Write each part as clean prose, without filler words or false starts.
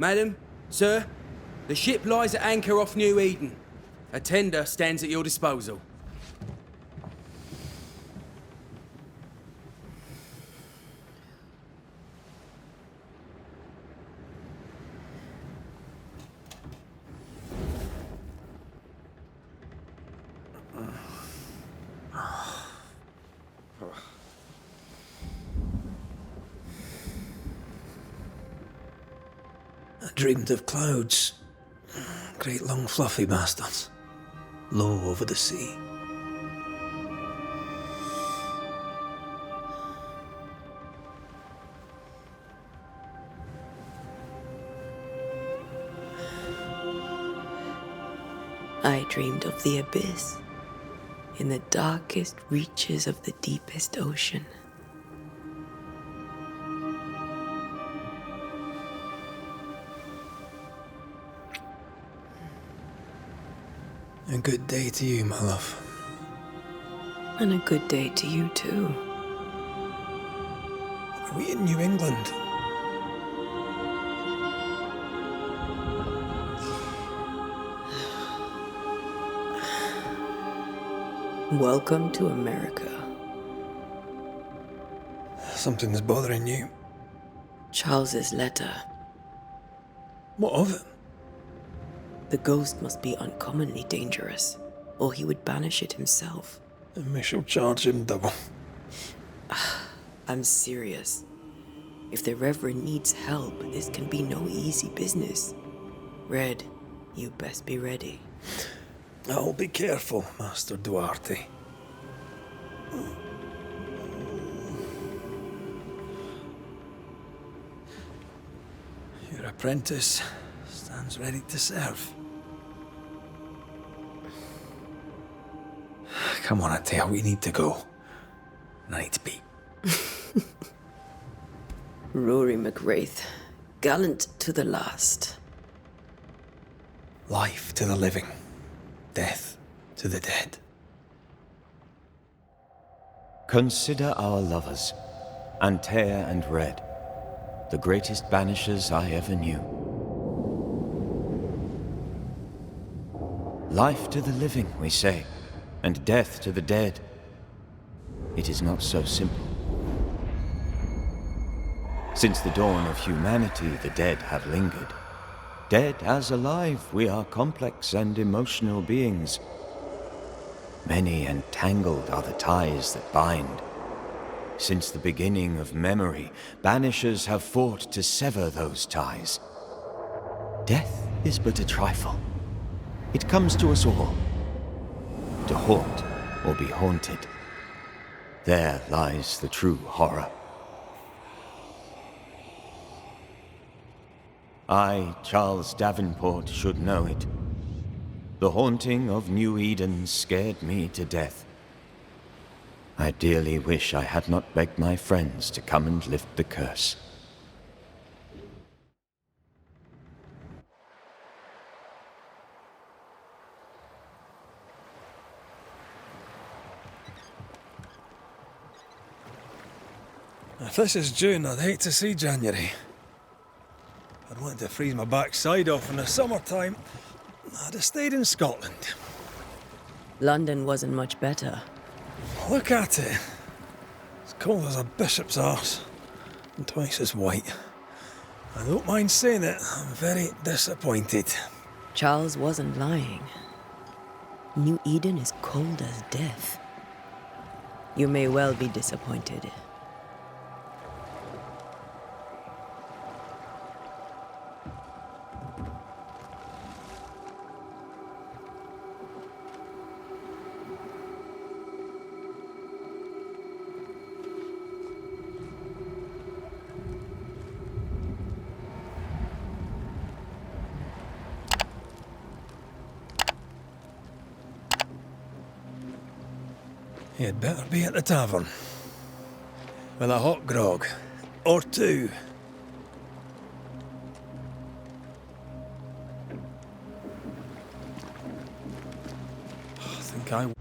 Madam, sir, the ship lies at anchor off New Eden. A tender stands at your disposal. I dreamed of clouds. Great long fluffy bastards. Low over the sea. I dreamed of the abyss, in the darkest reaches of the deepest ocean. A good day to you, my love. And a good day to you too. Are we in New England? Welcome to America. Something's bothering you. Charles's letter. What of it? The ghost must be uncommonly dangerous, or he would banish it himself. And we shall charge him double. I'm serious. If the Reverend needs help, this can be no easy business. Red, you best be ready. I'll be careful, Master Duarte. Your apprentice stands ready to serve. Come on, Antea, we need to go. I need to be. Rory McWraith, gallant to the last. Life to the living, death to the dead. Consider our lovers, Antea and Red, the greatest banishers I ever knew. Life to the living, we say, and death to the dead. It is not so simple. Since the dawn of humanity, the dead have lingered. Dead as alive, we are complex and emotional beings. Many and tangled are the ties that bind. Since the beginning of memory, banishers have fought to sever those ties. Death is but a trifle. It comes to us all. To haunt or be haunted. There lies the true horror. I, Charles Davenport, should know it. The haunting of New Eden scared me to death. I dearly wish I had not begged my friends to come and lift the curse. If this is June, I'd hate to see January. I'd want to freeze my backside off in the summertime. I'd have stayed in Scotland. London wasn't much better. Look at it. As cold as a bishop's arse. And twice as white. I don't mind saying it, I'm very disappointed. Charles wasn't lying. New Eden is cold as death. You may well be disappointed. You'd better be at the tavern. With a hot grog. Or two. I think I...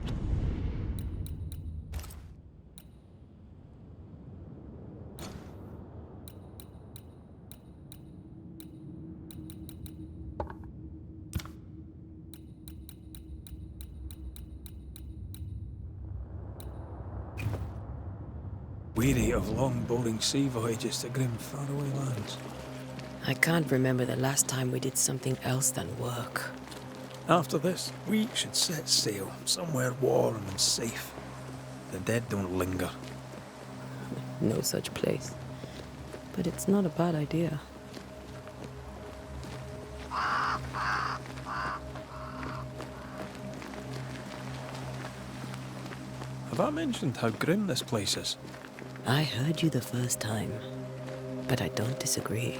weary of long, boring sea voyages to grim, faraway lands. I can't remember the last time we did something else than work. After this, we should set sail somewhere warm and safe. The dead don't linger. No such place. But it's not a bad idea. Have I mentioned how grim this place is? I heard you the first time, but I don't disagree.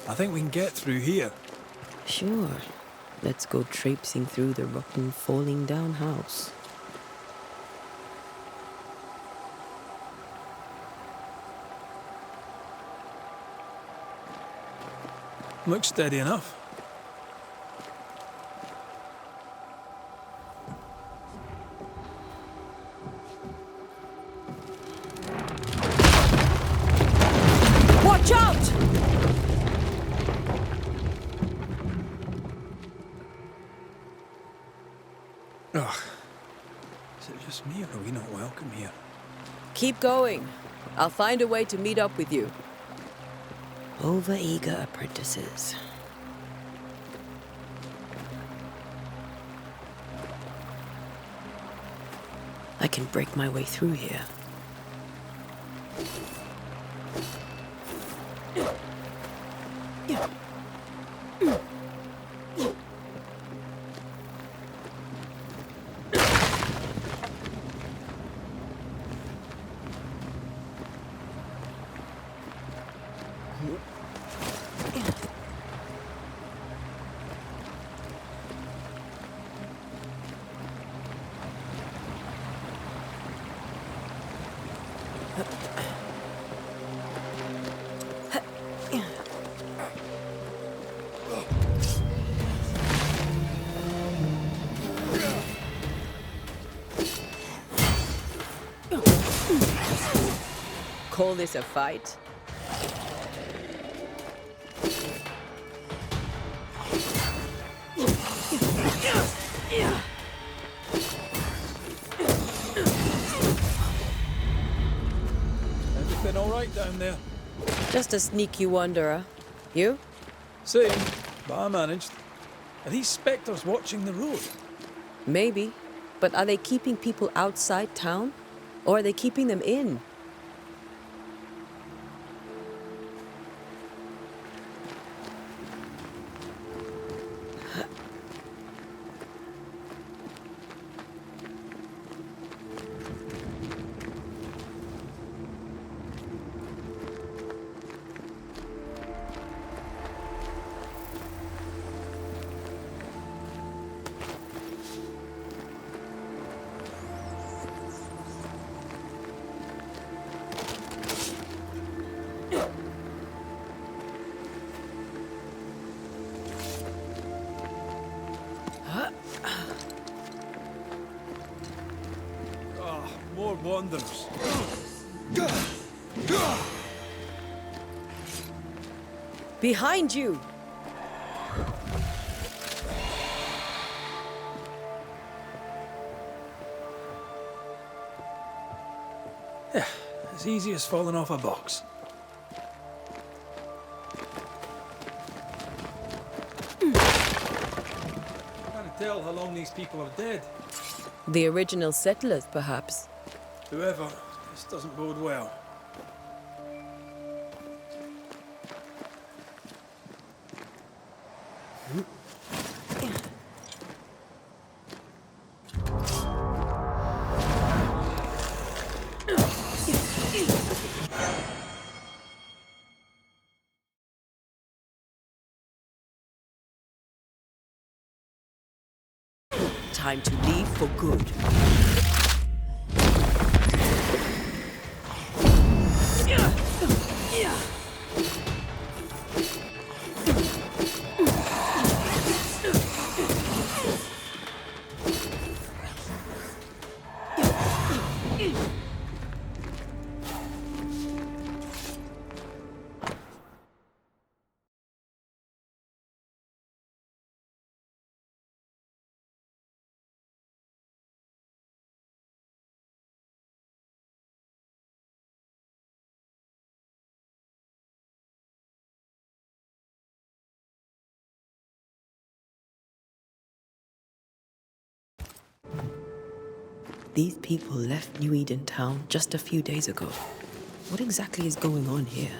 I think we can get through here. Sure. Let's go traipsing through the rotten, falling down house. Looks steady enough. Watch out! Ugh. Is it just me, or are we not welcome here? Keep going. I'll find a way to meet up with you. Over-eager apprentices. I can break my way through here. Call this a fight? Everything all right down there? Just a sneaky wanderer. You? Same, but I managed. Are these spectres watching the road? Maybe. But are they keeping people outside town? Or are they keeping them in? More wanderers. Behind you! Yeah, as easy as falling off a box. Can't tell how long these people are dead. The original settlers, perhaps. Whoever, this doesn't bode well. time to leave for good. These people left New Eden town just a few days ago. What exactly is going on here?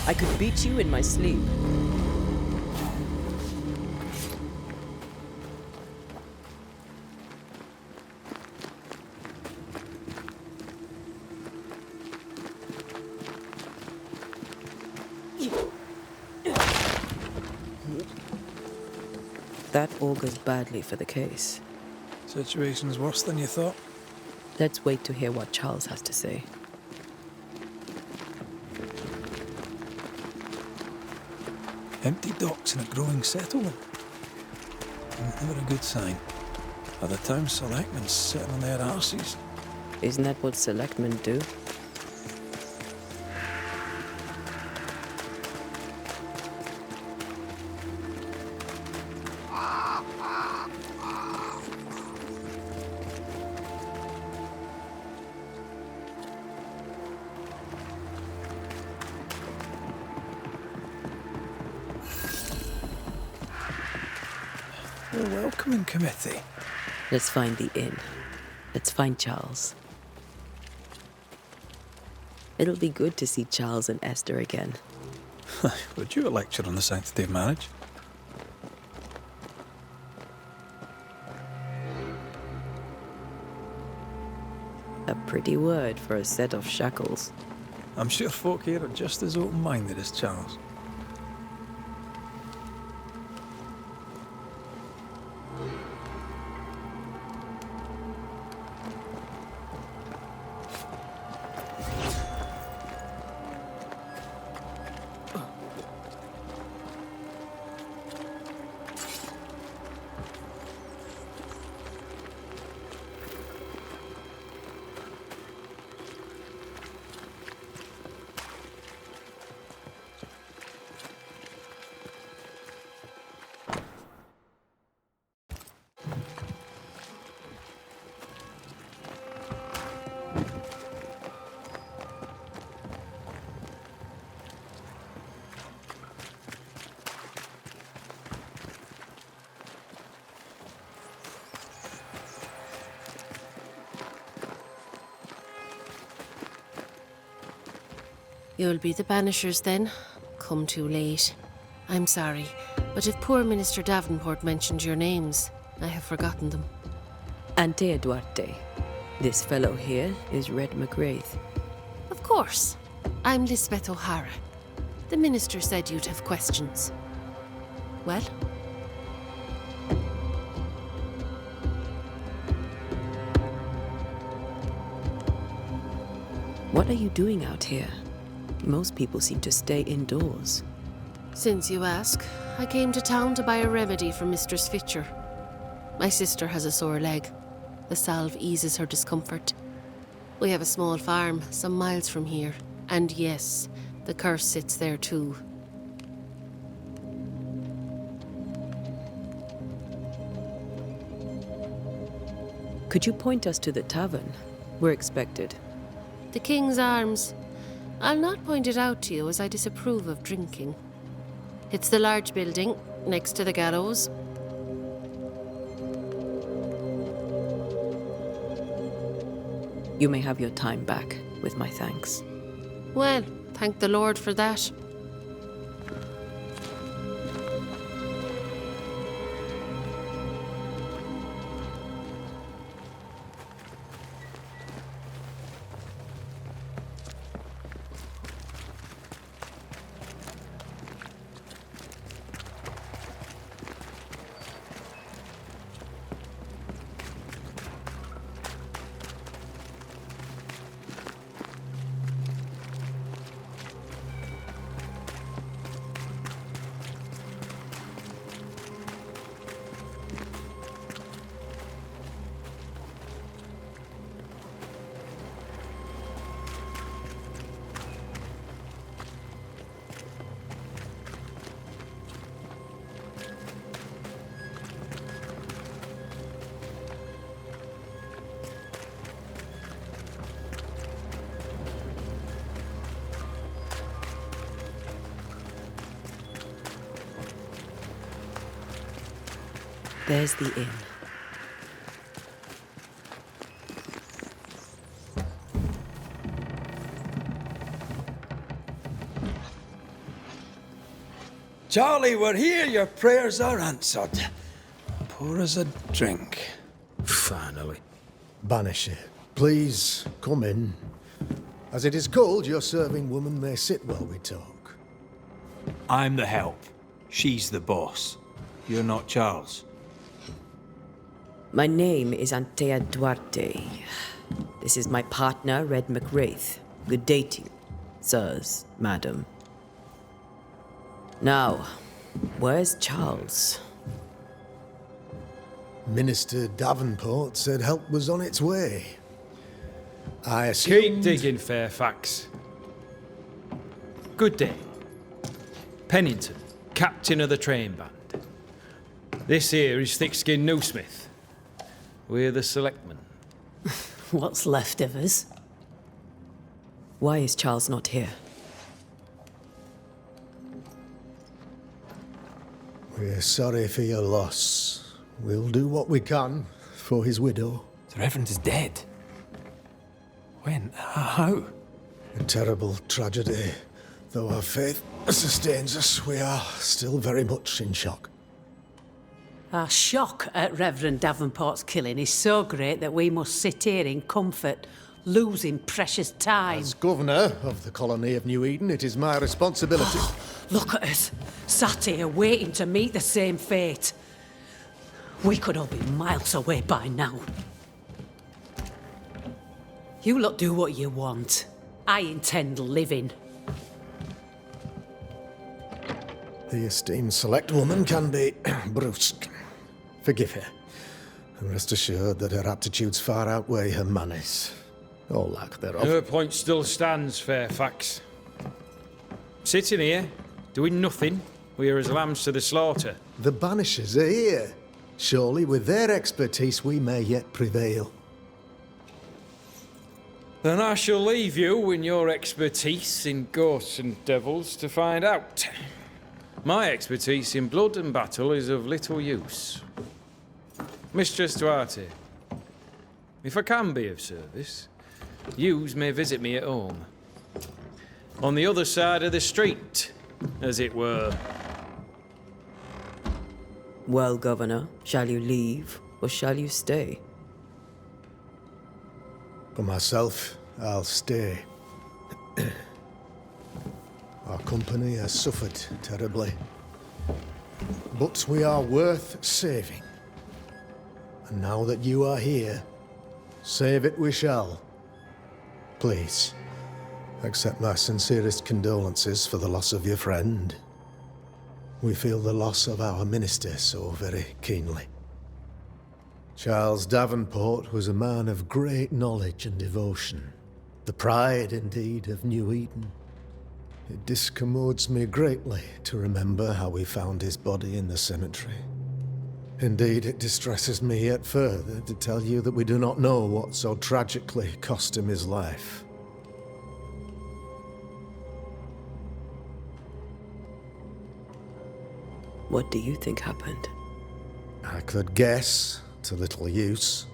I could beat you in my sleep. That augurs badly for the case. Situation's worse than you thought. Let's wait to hear what Charles has to say. Empty docks in a growing settlement. Never a good sign. Are the town selectmen sitting on their arses? Isn't that what selectmen do? A welcoming committee. Let's find the inn. Let's find Charles. It'll be good to see Charles and Esther again. Would you a lecture on the sanctity of marriage? A pretty word for a set of shackles. I'm sure folk here are just as open-minded as Charles. You'll be the Banishers then? Come too late. I'm sorry, but if poor Minister Davenport mentioned your names, I have forgotten them. Antea Duarte. This fellow here is Red McRaith. Of course. I'm Lisbeth O'Hara. The Minister said you'd have questions. Well? What are you doing out here? Most people seem to stay indoors. Since you ask, I came to town to buy a remedy for Mistress Fitcher. My sister has a sore leg. The salve eases her discomfort. We have a small farm some miles from here. And yes, the curse sits there too. Could you point us to the tavern? We're expected. The King's Arms. I'll not point it out to you as I disapprove of drinking. It's the large building next to the gallows. You may have your time back, with my thanks. Well, thank the Lord for that. There's the inn. Charlie, we're here. Your prayers are answered. Pour us a drink. Finally. Banisher, please come in. As it is cold, your serving woman may sit while we talk. I'm the help. She's the boss. You're not Charles. My name is Antea Duarte. This is my partner, Red Raith. Good day to you, sirs, madam. Now, where's Charles? Minister Davenport said help was on its way. I assumed... Keep digging, Fairfax. Good day. Pennington, captain of the train band. This here is Thick-Skinned Newsmith. We're the selectmen. What's left of us? Why is Charles not here? We're sorry for your loss. We'll do what we can for his widow. The Reverend is dead. When? How? A terrible tragedy. Though our faith sustains us, we are still very much in shock. Our shock at Reverend Davenport's killing is so great that we must sit here in comfort, losing precious time. As governor of the colony of New Eden, it is my responsibility. Look at us, sat here waiting to meet the same fate. We could all be miles away by now. You lot do what you want. I intend living. The esteemed select woman can be brusque. Forgive her. And rest assured that her aptitudes far outweigh her manners. Or lack thereof. Her point still stands, Fairfax. Sitting here, doing nothing, we're as lambs to the slaughter. The Banishers are here. Surely with their expertise we may yet prevail. Then I shall leave you in your expertise in ghosts and devils to find out. My expertise in blood and battle is of little use. Mistress Duarte, if I can be of service, yous may visit me at home. On the other side of the street, as it were. Well, Governor, shall you leave or shall you stay? For myself, I'll stay. Our company has suffered terribly. But we are worth saving. And now that you are here, save it we shall. Please, accept my sincerest condolences for the loss of your friend. We feel the loss of our minister so very keenly. Charles Davenport was a man of great knowledge and devotion. The pride, indeed, of New Eden. It discommodes me greatly to remember how we found his body in the cemetery. Indeed, it distresses me yet further to tell you that we do not know what so tragically cost him his life. What do you think happened? I could guess, to little use.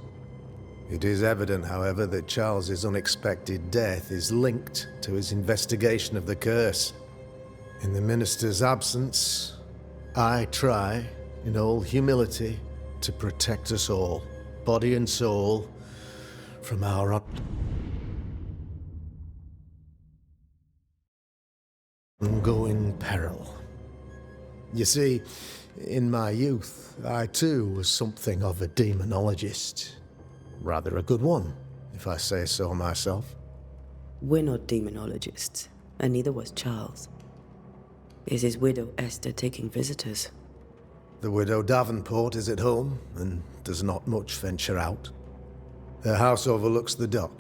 It is evident, however, that Charles's unexpected death is linked to his investigation of the curse. In the minister's absence, I try, in all humility, to protect us all, body and soul, from our ongoing peril. You see, in my youth, I too was something of a demonologist. Rather a good one, if I say so myself. We're not demonologists, and neither was Charles. Is his widow Esther taking visitors? The widow Davenport is at home, and does not much venture out. Her house overlooks the dock.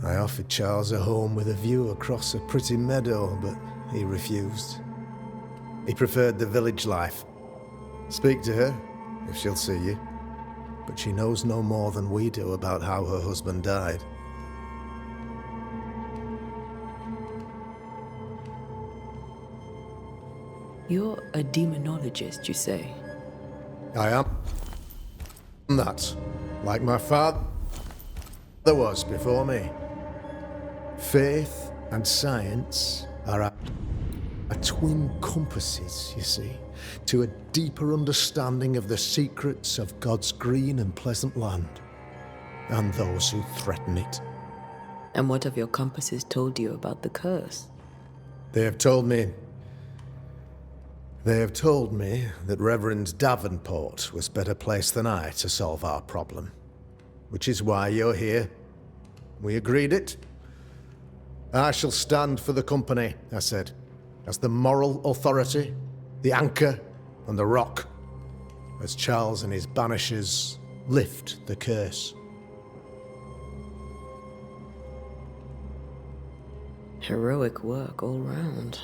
I offered Charles a home with a view across a pretty meadow, but he refused. He preferred the village life. Speak to her, if she'll see you. But she knows no more than we do about how her husband died. You're a demonologist, you say? I am that, like my father was before me. Faith and science are a twin compasses, you see, to a deeper understanding of the secrets of God's green and pleasant land, and those who threaten it. And what have your compasses told you about the curse? They have told me that Reverend Davenport was better placed than I to solve our problem. Which is why you're here. We agreed it. I shall stand for the company, I said, as the moral authority, the anchor, and the rock, as Charles and his Banishers lift the curse. Heroic work all round.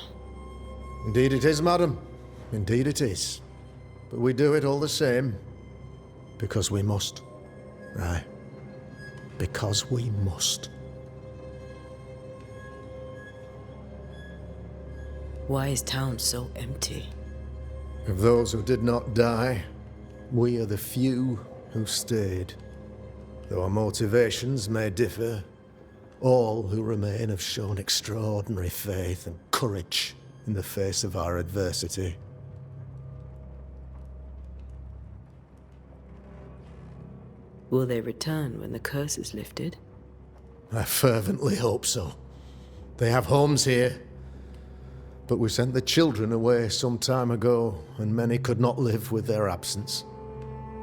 Indeed it is, madam. Indeed it is. But we do it all the same. Because we must. Aye. Because we must. Why is town so empty? Of those who did not die, we are the few who stayed. Though our motivations may differ, all who remain have shown extraordinary faith and courage in the face of our adversity. Will they return when the curse is lifted? I fervently hope so. They have homes here. But we sent the children away some time ago, and many could not live with their absence.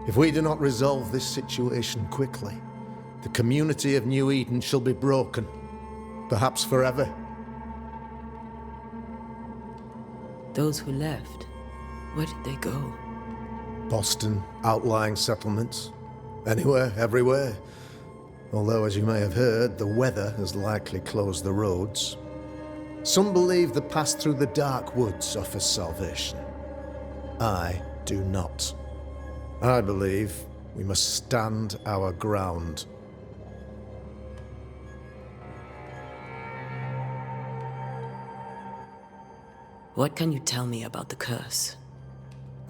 If we do not resolve this situation quickly, the community of New Eden shall be broken, perhaps forever. Those who left, where did they go? Boston, outlying settlements. Anywhere, everywhere. Although, as you may have heard, the weather has likely closed the roads. Some believe the path through the dark woods offers salvation. I do not. I believe we must stand our ground. What can you tell me about the curse?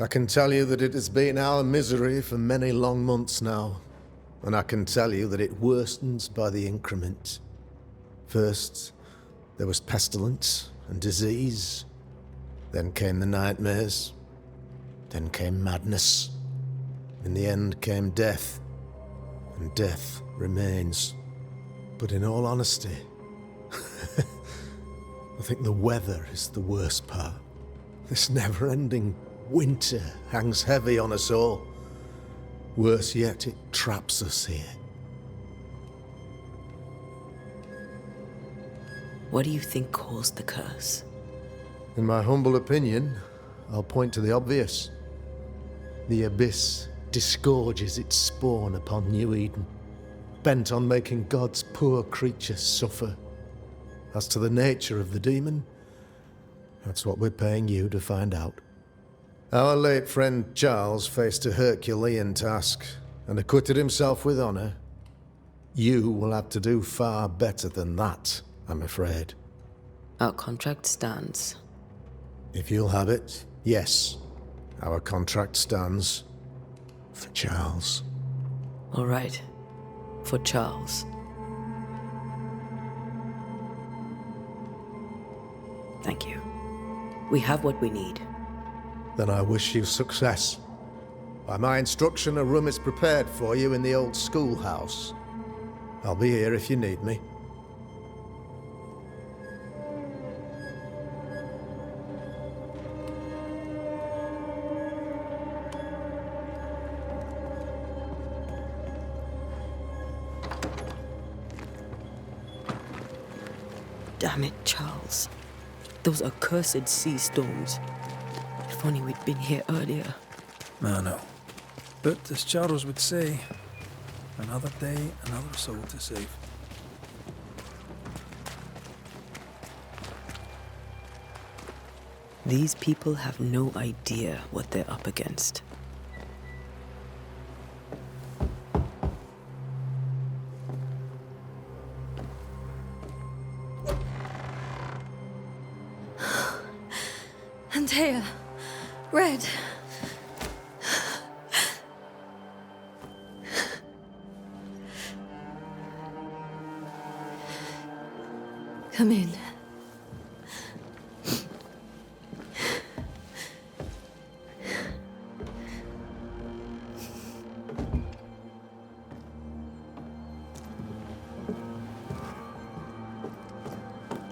I can tell you that it has been our misery for many long months now, and I can tell you that it worstens by the increment. First, there was pestilence and disease. Then came the nightmares. Then came madness. In the end came death, and death remains. But in all honesty, I think the weather is the worst part. This never-ending winter hangs heavy on us all. Worse yet, it traps us here. What do you think caused the curse? In my humble opinion, I'll point to the obvious. The abyss disgorges its spawn upon New Eden, bent on making God's poor creatures suffer. As to the nature of the demon, that's what we're paying you to find out. Our late friend Charles faced a Herculean task and acquitted himself with honor. You will have to do far better than that, I'm afraid. Our contract stands. If you'll have it, yes. Our contract stands for Charles. All right. For Charles. Thank you. We have what we need. Then I wish you success. By my instruction, a room is prepared for you in the old schoolhouse. I'll be here if you need me. Damn it, Charles. Those accursed sea storms. If only we'd been here earlier. I know. But as Charles would say, another day, another soul to save. These people have no idea what they're up against. Antea, Red. Come in.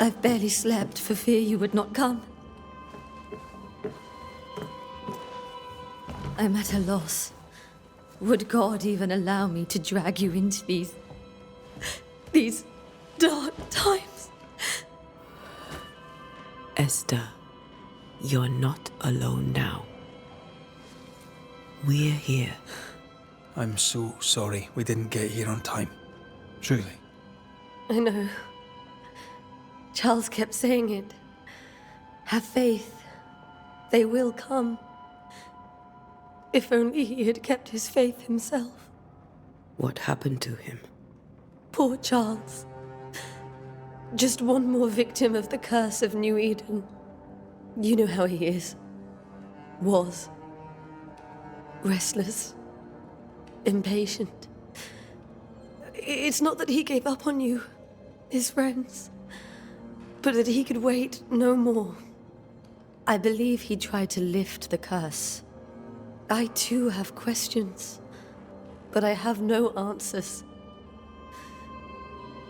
I've barely slept for fear you would not come. I'm at a loss. Would God even allow me to drag you into these dark times? Esther, you're not alone now. We're here. I'm so sorry we didn't get here on time. Truly. I know. Charles kept saying it. Have faith. They will come. If only he had kept his faith himself. What happened to him? Poor Charles. Just one more victim of the curse of New Eden. You know how he is. Was. Restless. Impatient. It's not that he gave up on you, his friends, but that he could wait no more. I believe he tried to lift the curse. I too have questions, but I have no answers.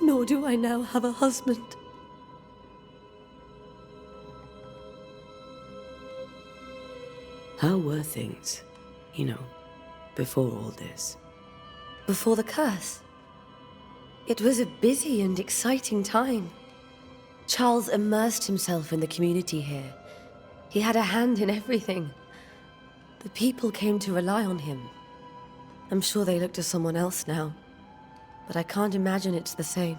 Nor do I now have a husband. How were things, before all this? Before the curse? It was a busy and exciting time. Charles immersed himself in the community here. He had a hand in everything. The people came to rely on him. I'm sure they look to someone else now, but I can't imagine it's the same.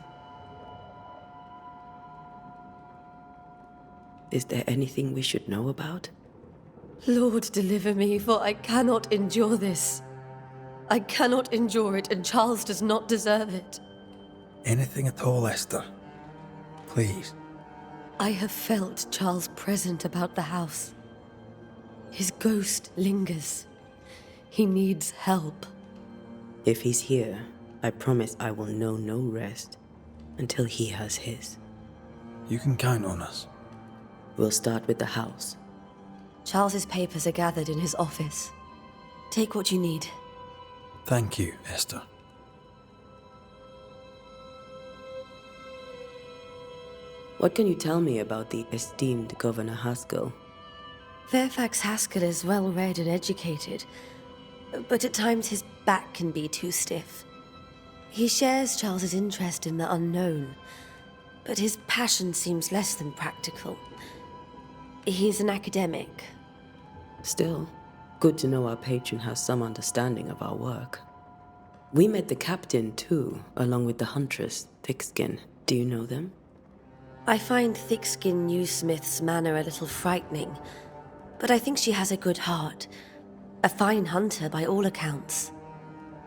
Is there anything we should know about? Lord, deliver me, for I cannot endure this. I cannot endure it, and Charles does not deserve it. Anything at all, Esther. Please. I have felt Charles present about the house. His ghost lingers. He needs help. If he's here, I promise I will know no rest until he has his. You can count on us. We'll start with the house. Charles's papers are gathered in his office. Take what you need. Thank you, Esther. What can you tell me about the esteemed Governor Haskell? Fairfax Haskell is well read and educated, but at times his back can be too stiff. He shares Charles's interest in the unknown, but his passion seems less than practical. He's an academic. Still, good to know our patron has some understanding of our work. We met the captain, too, along with the huntress, Thickskin. Do you know them? I find Thickskin Newsmith's manner a little frightening, but I think she has a good heart. A fine hunter by all accounts.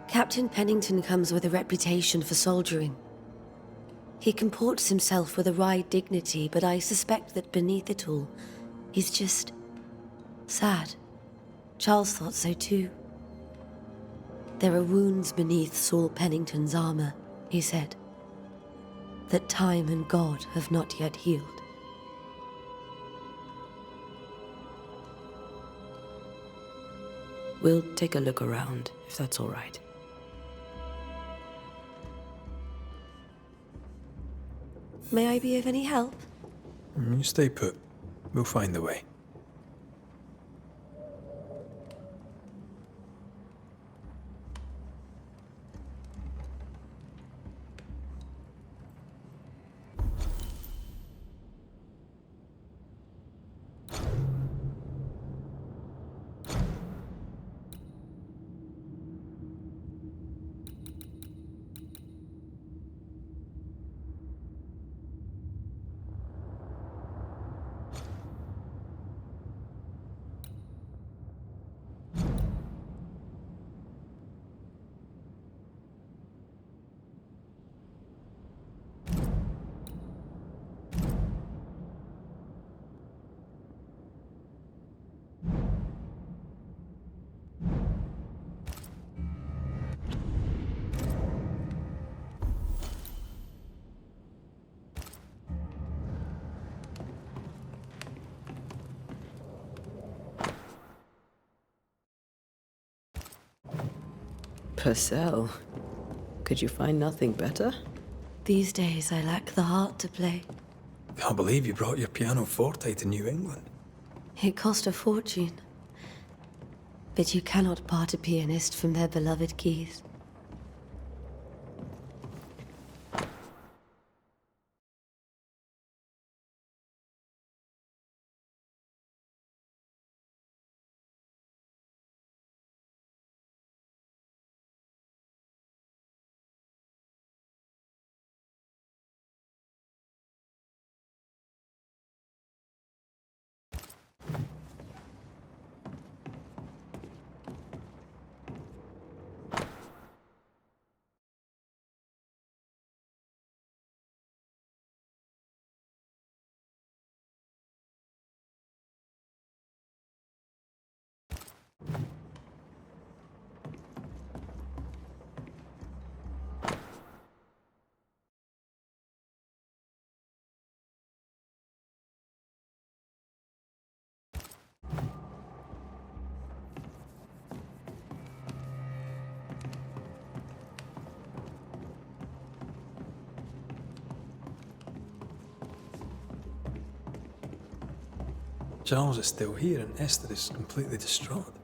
Captain Pennington comes with a reputation for soldiering. He comports himself with a wry dignity, but I suspect that beneath it all, he's just sad. Charles thought so too. There are wounds beneath Saul Pennington's armor, he said, that time and God have not yet healed. We'll take a look around, if that's all right. May I be of any help? You stay put. We'll find the way. Purcell, could you find nothing better? These days I lack the heart to play. Can't believe you brought your pianoforte to New England. It cost a fortune. But you cannot part a pianist from their beloved keys. Charles is still here and Esther is completely distraught.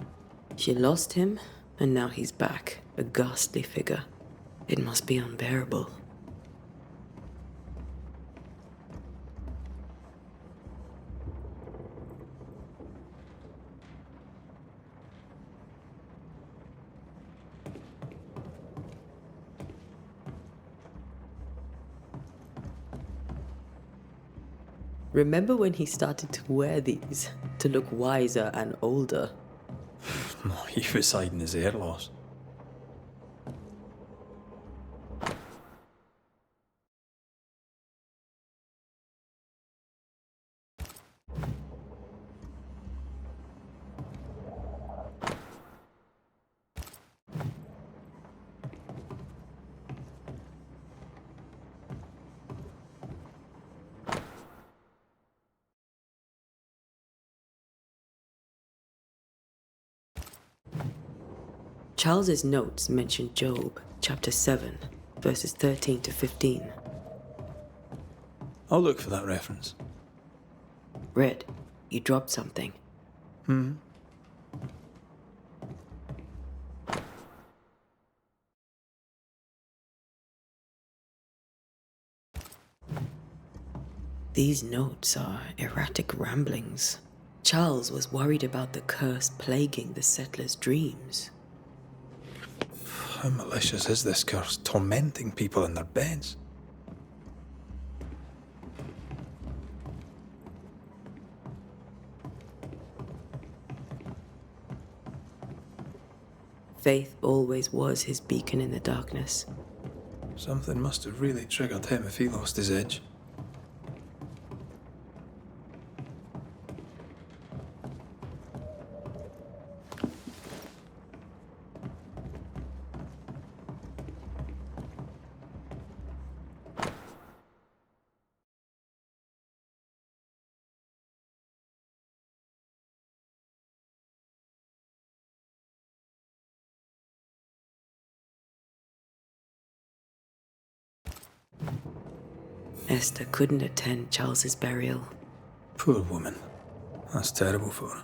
She lost him, and now he's back, a ghastly figure. It must be unbearable. Remember when he started to wear these to look wiser and older? He was hiding his hair loss. Charles's notes mention Job, chapter 7, verses 13 to 15. I'll look for that reference. Red, you dropped something. These notes are erratic ramblings. Charles was worried about the curse plaguing the settlers' dreams. How malicious is this curse, tormenting people in their beds? Faith always was his beacon in the darkness. Something must have really triggered him if he lost his edge. Esther couldn't attend Charles's burial. Poor woman. That's terrible for her.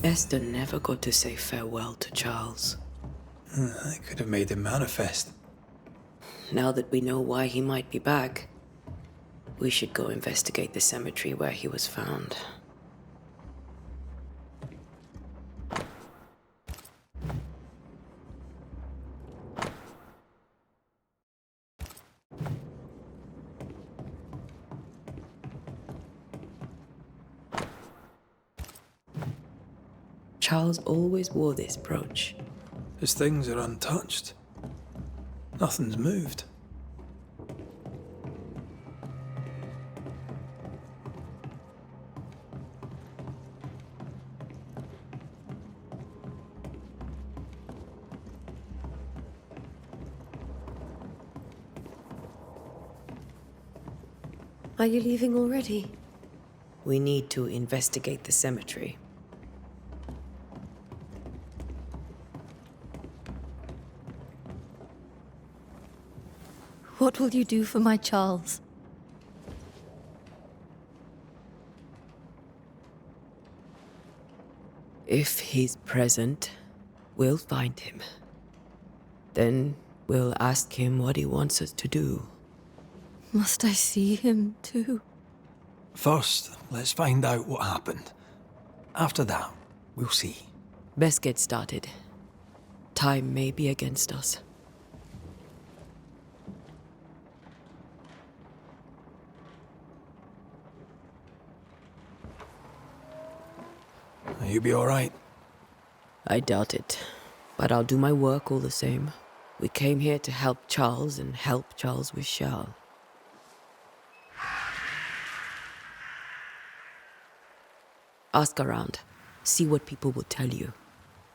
Esther never got to say farewell to Charles. I could have made him manifest. Now that we know why he might be back, we should go investigate the cemetery where he was found. Charles always wore this brooch. His things are untouched. Nothing's moved. Are you leaving already? We need to investigate the cemetery. What will you do for my Charles? If he's present, we'll find him. Then we'll ask him what he wants us to do. Must I see him too? First, let's find out what happened. After that, we'll see. Best get started. Time may be against us. You be all right? I doubt it, but I'll do my work all the same. We came here to help Charles, and help Charles we shall. Ask around. See what people will tell you.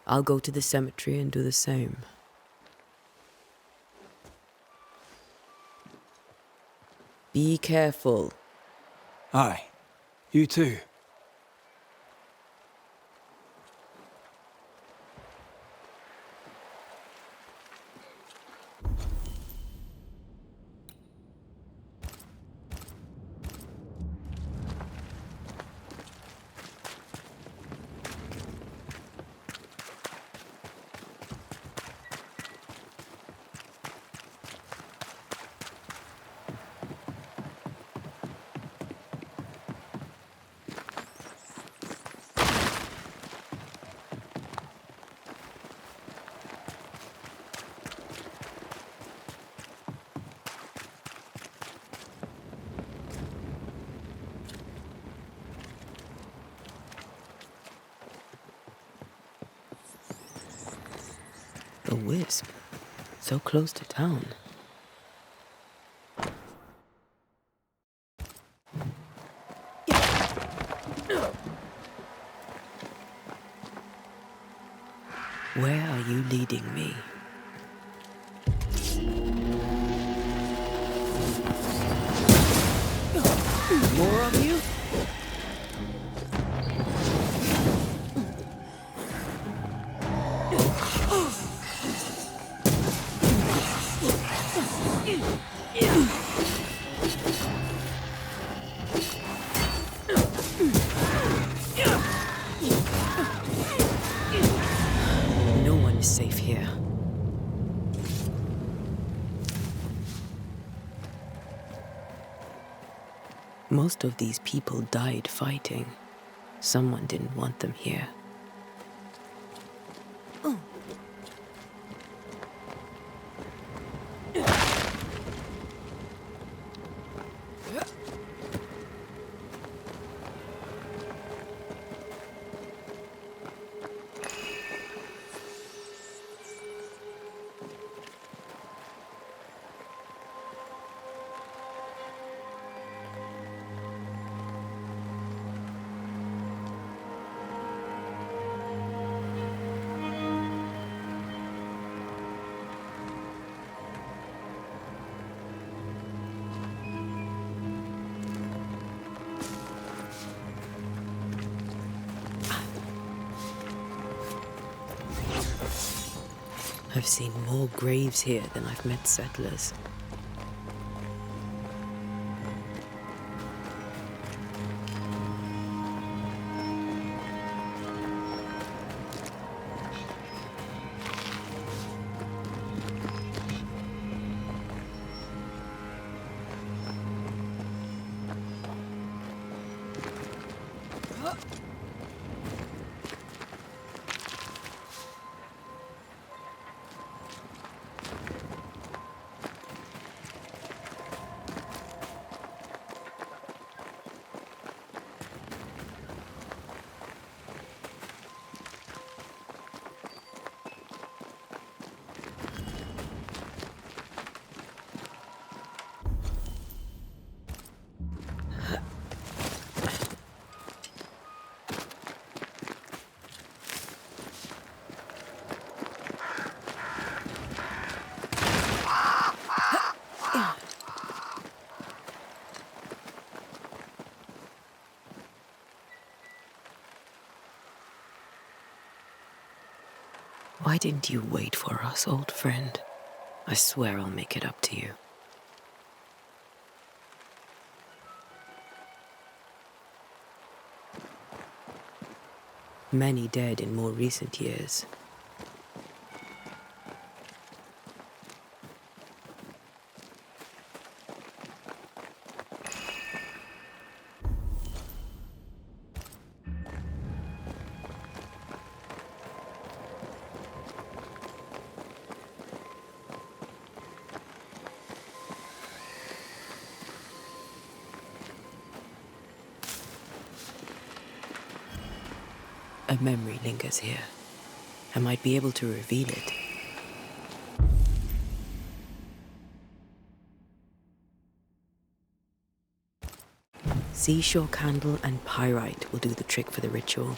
I'll go to the cemetery and do the same. Be careful. Aye. You too. A wisp. So close to town. Where are you leading me? More of you? No one is safe here. Most of these people died fighting. Someone didn't want them here. I've seen more graves here than I've met settlers. Why didn't you wait for us, old friend? I swear I'll make it up to you. Many dead in more recent years. A memory lingers here. I might be able to reveal it. Seashore candle and pyrite will do the trick for the ritual.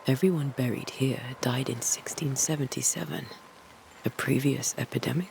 Everyone buried here died in 1677. A previous epidemic?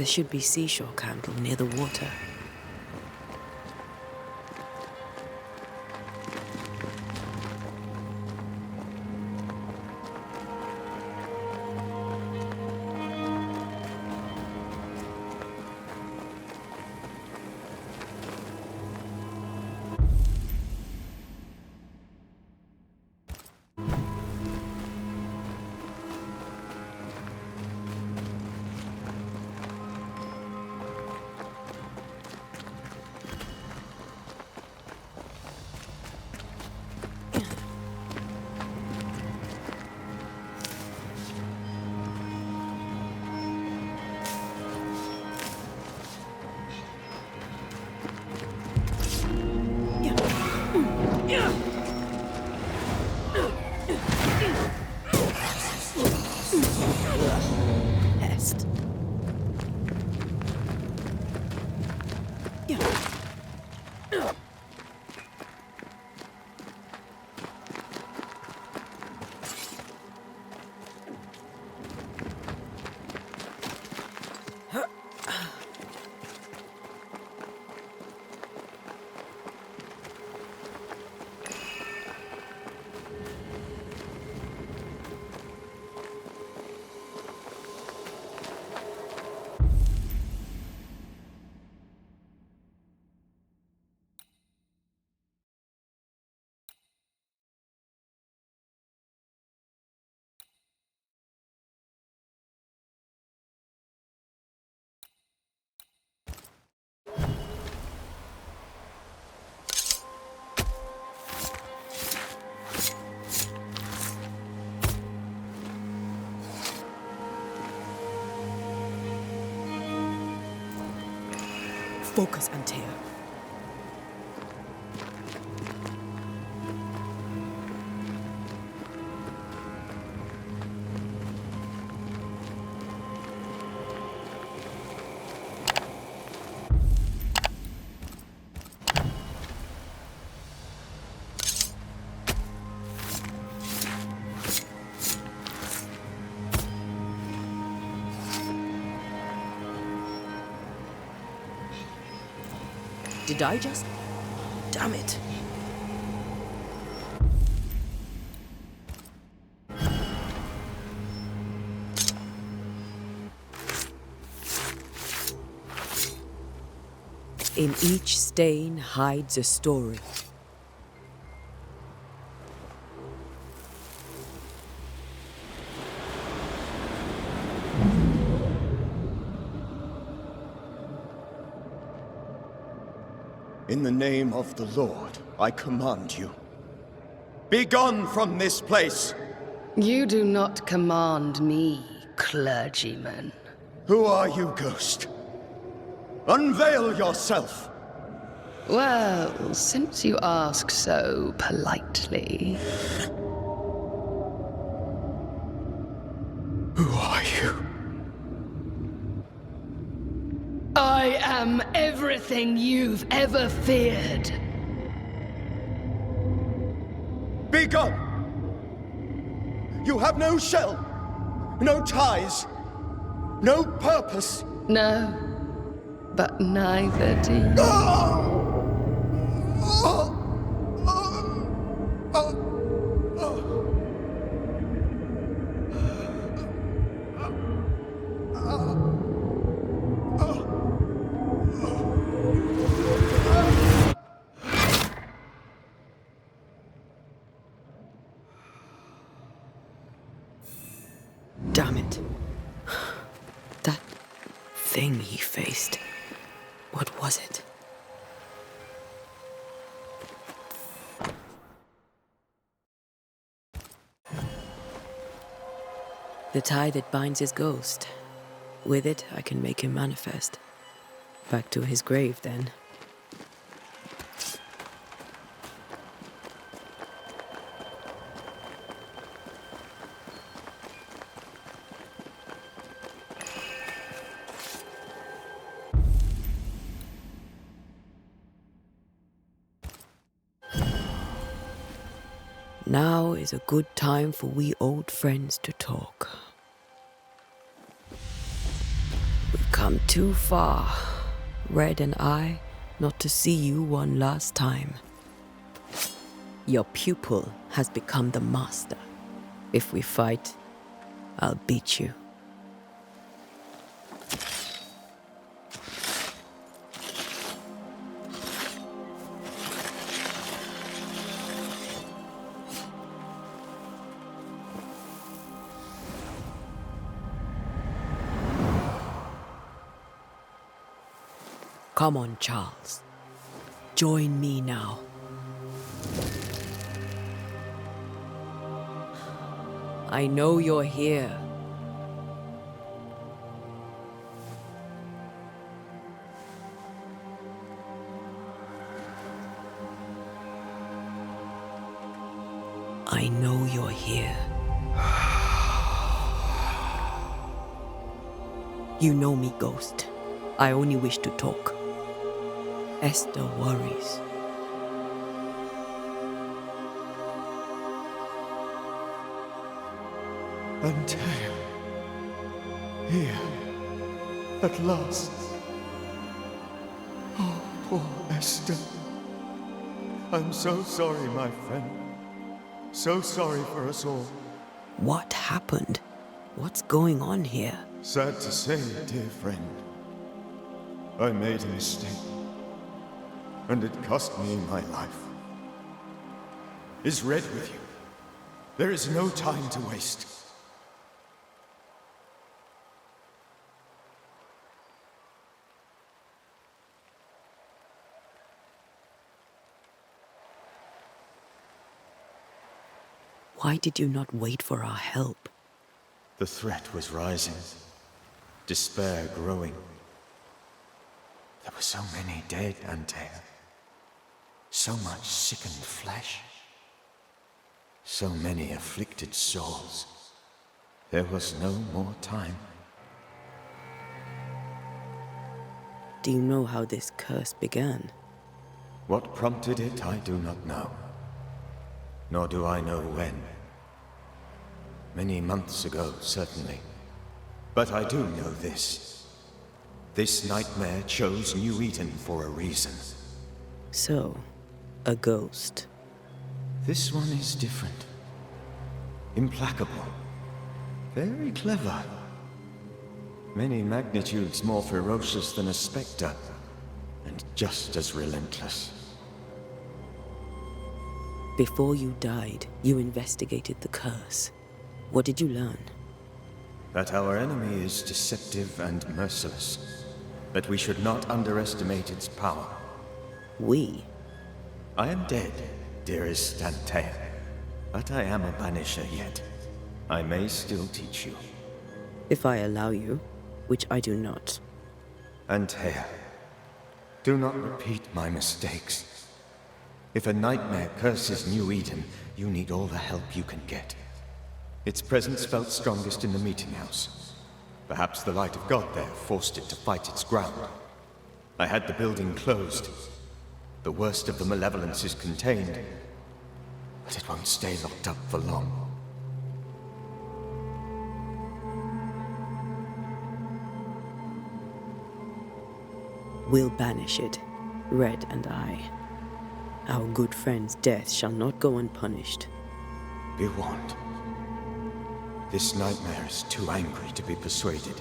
There should be seashore candle near the water. Focus, Antea. Did I just... Damn it. In each stain hides a story. In the name of the Lord, I command you. Be gone from this place! You do not command me, clergyman. Who are you, ghost? Unveil yourself! Well, since you ask so politely... Who are you? I am everything you've ever feared. Be gone! You have no shell, no ties, no purpose. No, but neither do you. Damn it. That thing he faced. What was it? The tie that binds his ghost. With it, I can make him manifest. Back to his grave, then. Now is a good time for we old friends to talk. We've come too far, Red and I, not to see you one last time. Your pupil has become the master. If we fight, I'll beat you. Come on, Charles. Join me now. I know you're here. I know you're here. You know me, Ghost. I only wish to talk. Esther worries. Antea. Here. At last. Oh, poor Esther. I'm so sorry, my friend. So sorry for us all. What happened? What's going on here? Sad to say, dear friend. I made a mistake. And it cost me my life. Is Red with you? There is no time to waste. Why did you not wait for our help? The threat was rising. Despair growing. There were so many dead, Antea. So much sickened flesh. So many afflicted souls. There was no more time. Do you know how this curse began? What prompted it, I do not know. Nor do I know when. Many months ago, certainly. But I do know this. This nightmare chose New Eden for a reason. So, a ghost. This one is different. Implacable. Very clever. Many magnitudes more ferocious than a spectre, and just as relentless. Before you died, you investigated the curse. What did you learn? That our enemy is deceptive and merciless. That we should not underestimate its power. We? I am dead, dearest Antea. But I am a Banisher yet. I may still teach you. If I allow you, which I do not. Antea, do not repeat my mistakes. If a nightmare curses New Eden, you need all the help you can get. Its presence felt strongest in the meeting house. Perhaps the light of God there forced it to fight its ground. I had the building closed. The worst of the malevolence is contained, but it won't stay locked up for long. We'll banish it, Red and I. Our good friend's death shall not go unpunished. Be warned. This nightmare is too angry to be persuaded,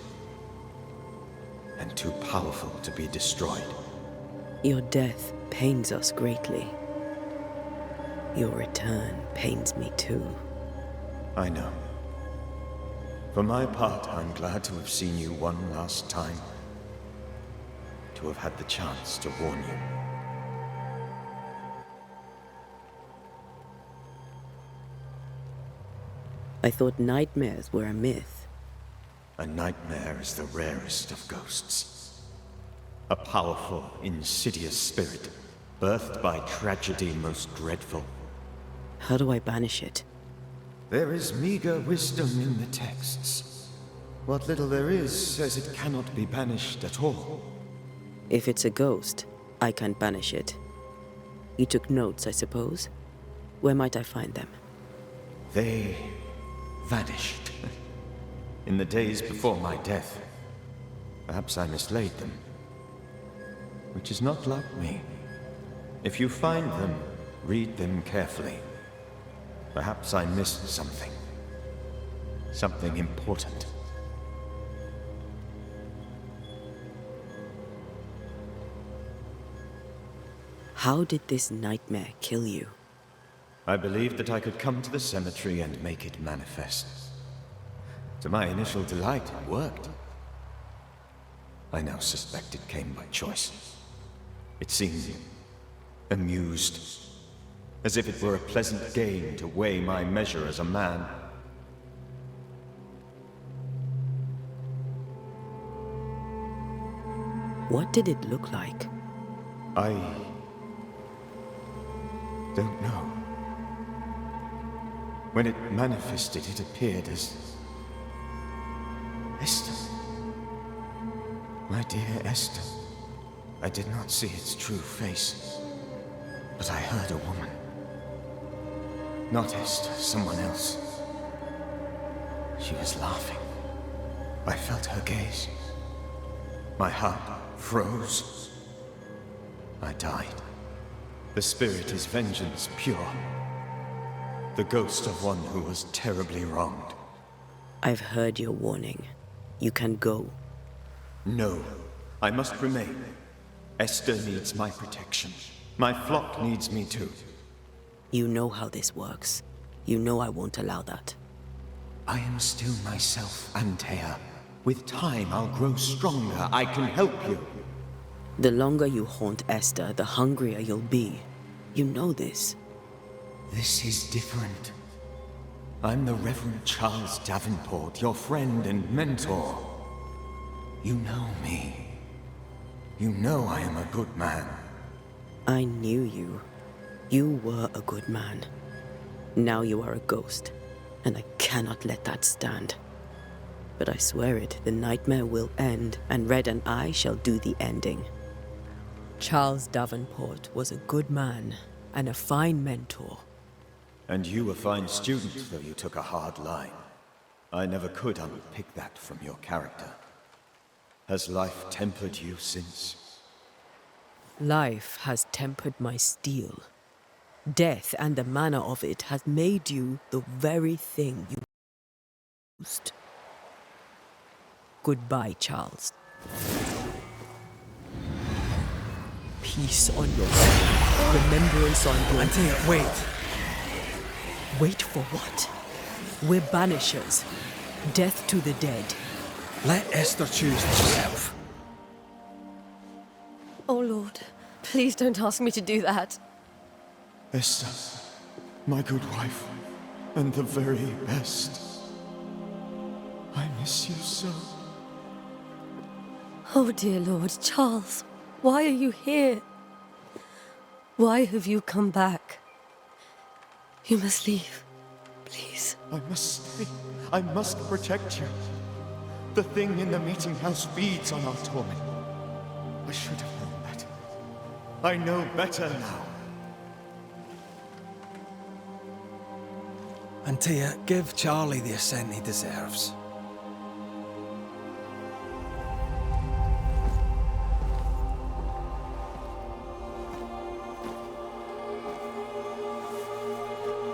and too powerful to be destroyed. Your death pains us greatly. Your return pains me too. I know. For my part, I'm glad to have seen you one last time. To have had the chance to warn you. I thought nightmares were a myth. A nightmare is the rarest of ghosts. A powerful, insidious spirit, birthed by tragedy most dreadful. How do I banish it? There is meager wisdom in the texts. What little there is says it cannot be banished at all. If it's a ghost, I can't banish it. You took notes, I suppose? Where might I find them? They vanished. In the days before my death. Perhaps I mislaid them. Which is not like me. If you find them, read them carefully. Perhaps I missed something. Something important. How did this nightmare kill you? I believed that I could come to the cemetery and make it manifest. To my initial delight, it worked. I now suspect it came by choice. It seemed amused, as if it were a pleasant game to weigh my measure as a man. What did it look like? I don't know. When it manifested, it appeared as Esther. My dear Esther. I did not see its true face, but I heard a woman. Not Esther, someone else. She was laughing. I felt her gaze. My heart froze. I died. The spirit is vengeance pure. The ghost of one who was terribly wronged. I've heard your warning. You can go. No, I must remain. Esther needs my protection. My flock needs me too. You know how this works. You know I won't allow that. I am still myself, Antea. With time, I'll grow stronger. I can help you. The longer you haunt Esther, the hungrier you'll be. You know this. This is different. I'm the Reverend Charles Davenport, your friend and mentor. You know me. You know I am a good man. I knew you. You were a good man. Now you are a ghost, and I cannot let that stand. But I swear it, the nightmare will end, and Red and I shall do the ending. Charles Davenport was a good man and a fine mentor. And you a fine student, though you took a hard line. I never could unpick that from your character. Has life tempered you since? Life has tempered my steel. Death and the manner of it has made you the very thing you used. Goodbye, Charles. Peace on your soul. Remembrance on your... Antea, wait. Wait for what? We're Banishers. Death to the dead. Let Esther choose herself. Oh, Lord, please don't ask me to do that. Esther, my good wife, and the very best. I miss you so. Oh, dear Lord, Charles, why are you here? Why have you come back? You must leave, please. I must stay. I must protect you. The thing in the meeting house feeds on our torment. I should have known better. I know better now. Antea, give Charlie the ascent he deserves.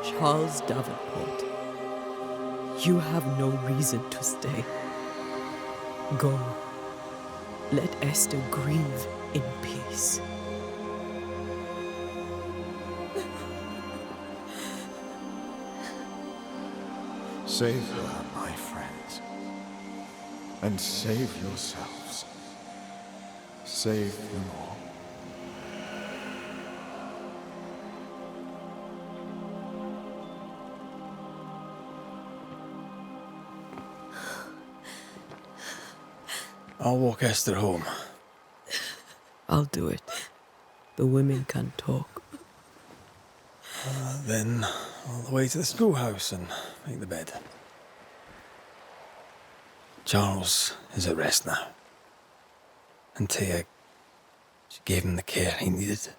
Charles Davenport, you have no reason to stay. Go. Let Esther grieve in peace. Save her, my friends. And save yourselves. Save them all. I'll walk Esther home. I'll do it. The women can talk. Then all the way to the schoolhouse and make the bed. Charles is at rest now. Antea, she gave him the care he needed.